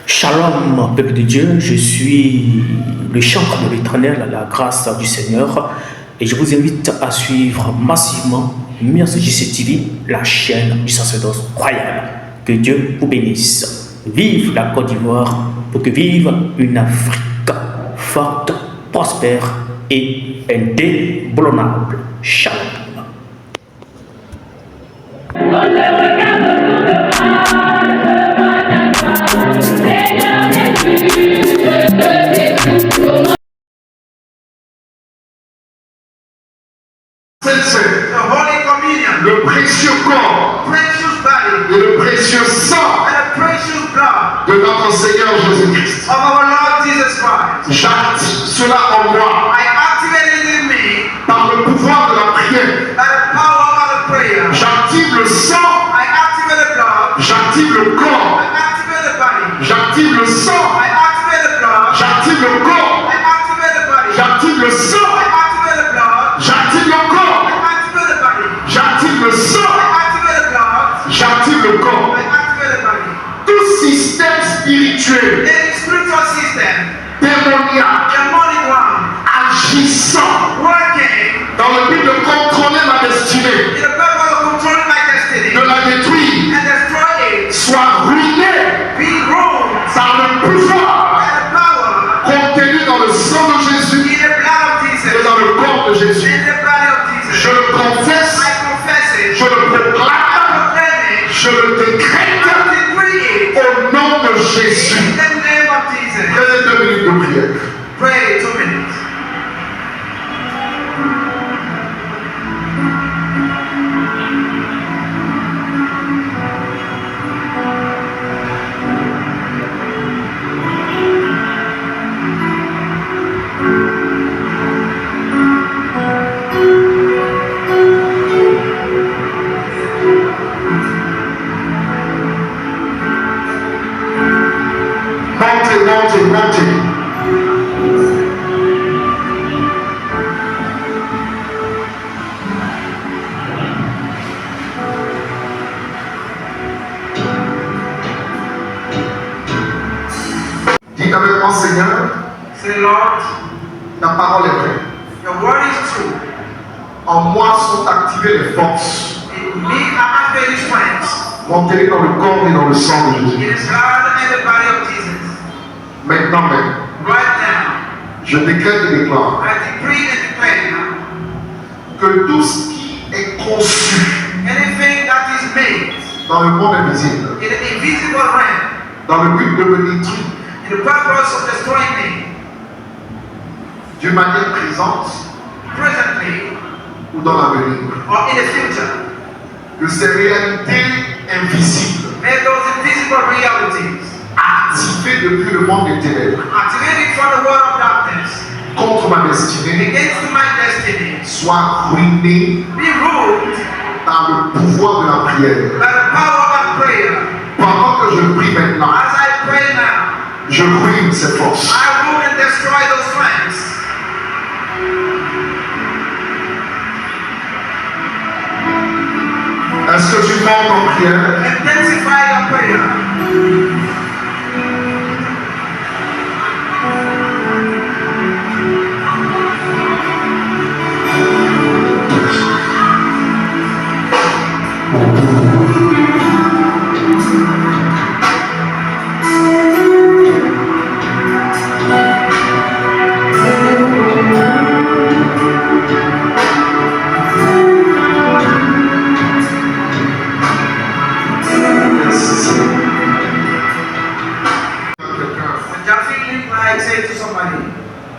Shalom, peuple de Dieu, je suis le chantre de l'Éternel à la grâce du Seigneur et je vous invite à suivre massivement MircJC TV, la chaîne du sacerdoce royal. Que Dieu vous bénisse. Vive la Côte d'Ivoire pour que vive une Afrique forte, prospère et indéboulonnable. Shalom. The Holy Communion, le précieux corps precious body, et le précieux sang and the precious blood de notre Seigneur Jésus-Christ. of our Lord Jesus Christ. J'active cela en moi I activated it in me par le pouvoir de la prière. by the power of the prayer. J'active le sang, I activate the blood. j'active le corps, I activate the body. j'active le sang, I activate the blood. j'active le corps, I activate the body. j'active le sang, I activate the blood. j'active le corps, I activate the body. j'active le sang, I activate the blood. j'active le corps. I activate the body. Tout système spirituel, Any spiritual system, démoniaque, demonic one, agissant working dans le but de contrôler ma destinée, in the purpose of controlling my destiny de la détruire, and destroy it, soit ruiné be ruled par le pouvoir by the power contenu dans le sang de Jésus in the blood of et Jesus, dans le corps de Jésus. in the body of Jesus. Je le confesse, I confess it, je le I proclame, proclaim it, je le décrète I decree it au nom de Jésus. in the name of Jesus. Prenez 2 minutes de prière. Pray 2 minutes. Montez. Dites avec moi, Seigneur, Say, Lord, ta parole est vraie. your word is true. En moi sont activées les forces. In me, I activate strength Montez dans le corps et dans le sang de in Jésus. the blood and the body of Jesus. Maintenant même, Right now, je décrète et déclare I decree and declare now, que tout ce qui est conçu anything that is made dans le monde invisible, in the invisible realm, dans le but de me détruire in the purpose of destroying me, d'une manière présente presently ou dans l'avenir, or in the future, que ces réalités invisibles, may those invisible realities activées depuis le monde des ténèbres, activated from the world of darkness contre ma destinée, against my destiny soient ruinées be ruled par le pouvoir de la prière. by the power of prayer. Pendant que je prie maintenant, As I pray now, je ruine ces forces. I rule and destroy those strengths. Est-ce que tu montes en prière? Intensify your prayer.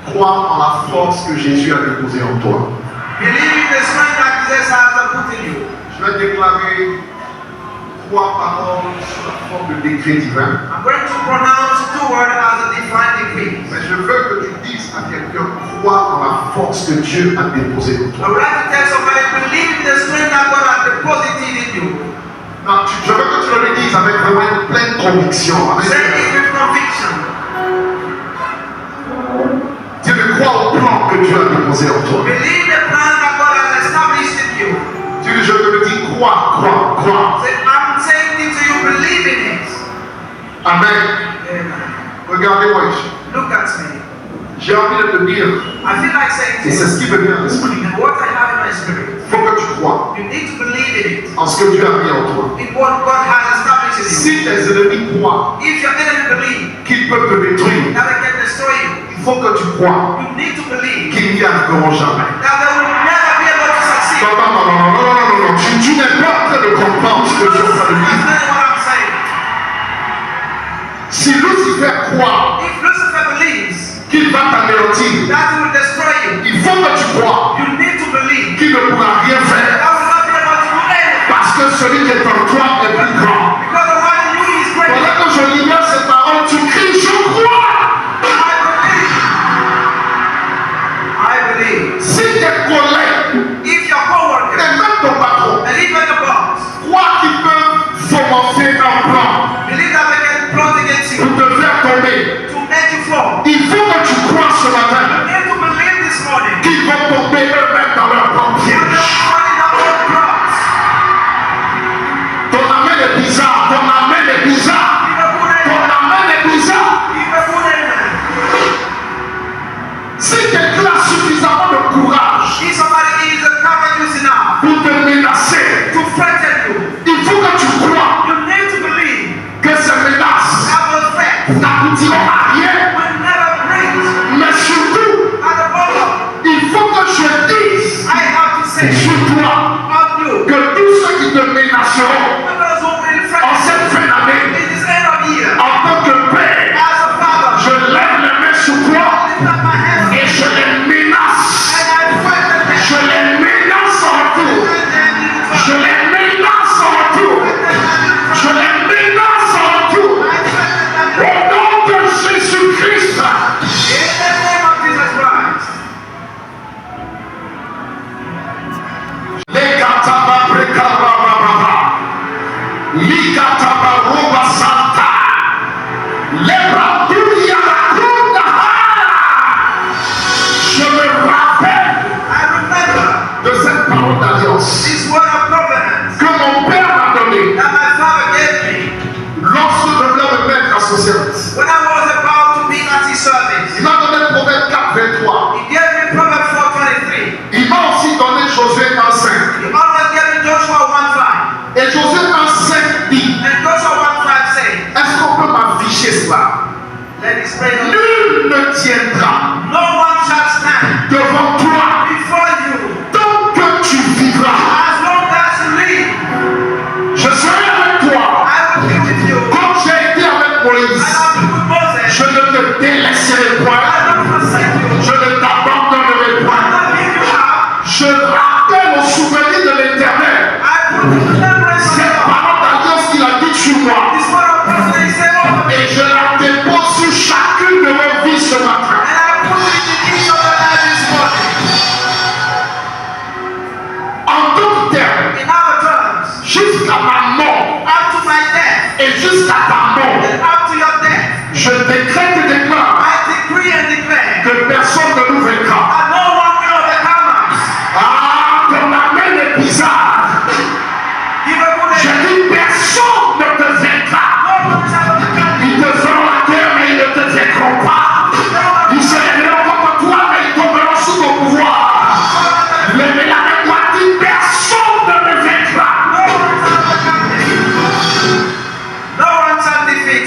Crois en la force que Jésus a déposée en toi. Believe in the strength that Jesus has put in you. Je vais déclarer 3 paroles sous la forme de décret divin. I'm going to pronounce 2 words as a divine decree. Mais je veux que tu dises à quelqu'un, crois en la force que Dieu a déposée en toi. I would like to tell somebody, believe in the strength that God has deposited in you. Non, je veux que tu le dises avec vraiment une pleine conviction. Say it with conviction. Tu ne crois au plan que Dieu a déposé en toi. Believe the plan that God has established in you. Tu dis, je te dis, crois. Say, I'm saying it to you, believe in it. Amen. Amen. Regardez-moi ici. Look at me. J'ai envie de te dire, I feel like saying to et c'est ce qui me vient à l'esprit, you, and what I have in my spirit, il faut que tu crois you need to believe in it, en ce que Dieu a mis en toi. in what God has established in you. Si tes ennemis croient If your enemy believe qu'ils peuvent te détruire, that they can destroy you, il faut que tu crois you need to believe qu'ils n'y arriveront jamais. that they will never be able to succeed. Non, non, non, non, non, non, non, non, tu n'es pas en train de comprendre ce que je suis en train de dire. Understand what I'm saying? Si Lucifer croit If Lucifer believes qu'il va t'anéantir, that he will destroy you, il faut que tu crois you need to believe qu'il ne pourra rien faire that will not be able to do anything. parce que celui qui est en toi est plus grand. Because the one in you is greater. Voilà que je libère ces paroles, tu cries, je crois. I believe. Si tes collègues If your co-worker et même ton patron and even the boss croient qu'ils peuvent fomenter un plan believe that they can plot against you pour te faire tomber, to make you fall, il faut que tu crois ce matin you need to believe this morning qu'ils vont tomber eux-mêmes dans leur propre you piège. just running up on cross. Ton amen est bizarre, ton amen est bizarre, ton amen est bizarre. Si tu as suffisamment de courage If somebody is courageous enough pour te menacer, to threaten you, il faut que tu crois you need to believe que ces menaces that will threat n'aboutiront à rien. will never bring. Mais surtout, At the bottom, il faut que je dise I have to say sur toi of you, que tous ceux qui te menaceront those who will en threaten cette fin d'année, in this end of year, en tant que père, as a father, je lève les mains sur toi lift up my hands et je les menace. and I threaten them. Je les menace en retour. Je les menace en retour. Je les menace en retour. Au nom de Jésus-Christ. In the name of Jesus Christ. Les kataba prekarababa. Likataba roba santa. Les bratouilles à la cour. Je me rappelle I remember de cette parole d'alliance this word of covenant que mon père m'a donnée that my father gave me lorsque je voulais me mettre à son service. when I was about to be at his service. Il m'a donné Proverbe 4, 23. He gave me Proverbs 4:23. Il m'a aussi donné Josué 1,5. He always gave me Joshua 1:5. Et Josué 1,5 dit, And Joshua 1:5 says, est-ce qu'on peut m'afficher cela? let us pray. Nul ne tiendra No one shall stand devant toi before you tant que tu vivras. as long as you live. Je serai avec toi I will be with you. comme j'ai été avec I Moïse. have been with Moses. Je ne te délaisserai I point. will not forsake you. Je ne t'abandonnerai I will point. not give you up. Je rappelle au souvenir de l'Éternel I put the remembrance of cette God. parole d'alliance qu'il a dit sur moi. This word of covenant is said over me. Et je la dépose sur chacune de vos vies ce matin. And I put it in each of the lives this morning. En d'autres termes, In other terms, jusqu'à ma mort up to my death et jusqu'à ta mort, and up to your death, je décrète et déclare I decree and declare que personne ne nous vaincra. that no one will overcome us. Ah, ton amen est bizarre. Give a good Je name. dis personne ne te vaincra. No one shall overcome you. Ils te feront la terre, mais ils ne te vaincront pas. Ils se lèveront contre toi, mais ils tomberont sous ton pouvoir. Levez la main droite, dis personne ne me vaincra. No one shall overcome me. No one shall defeat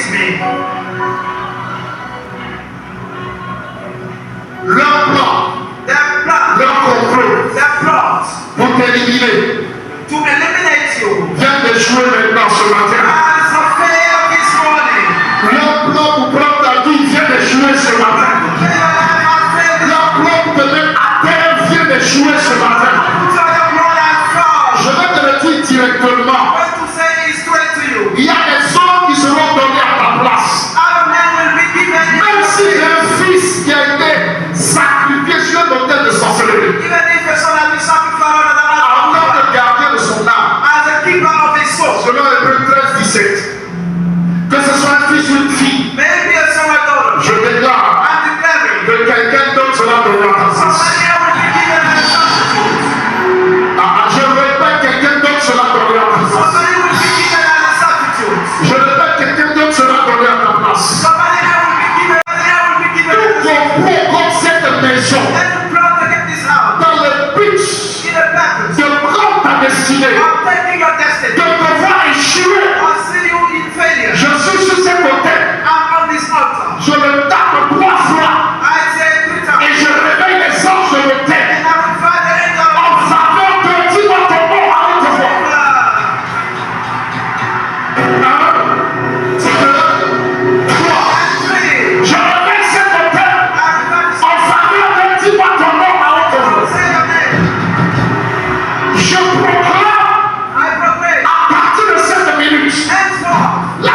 Je réveille cet hôtel en faveur de dis-moi ton nom à haute voix. Je proclame à partir de cette minute la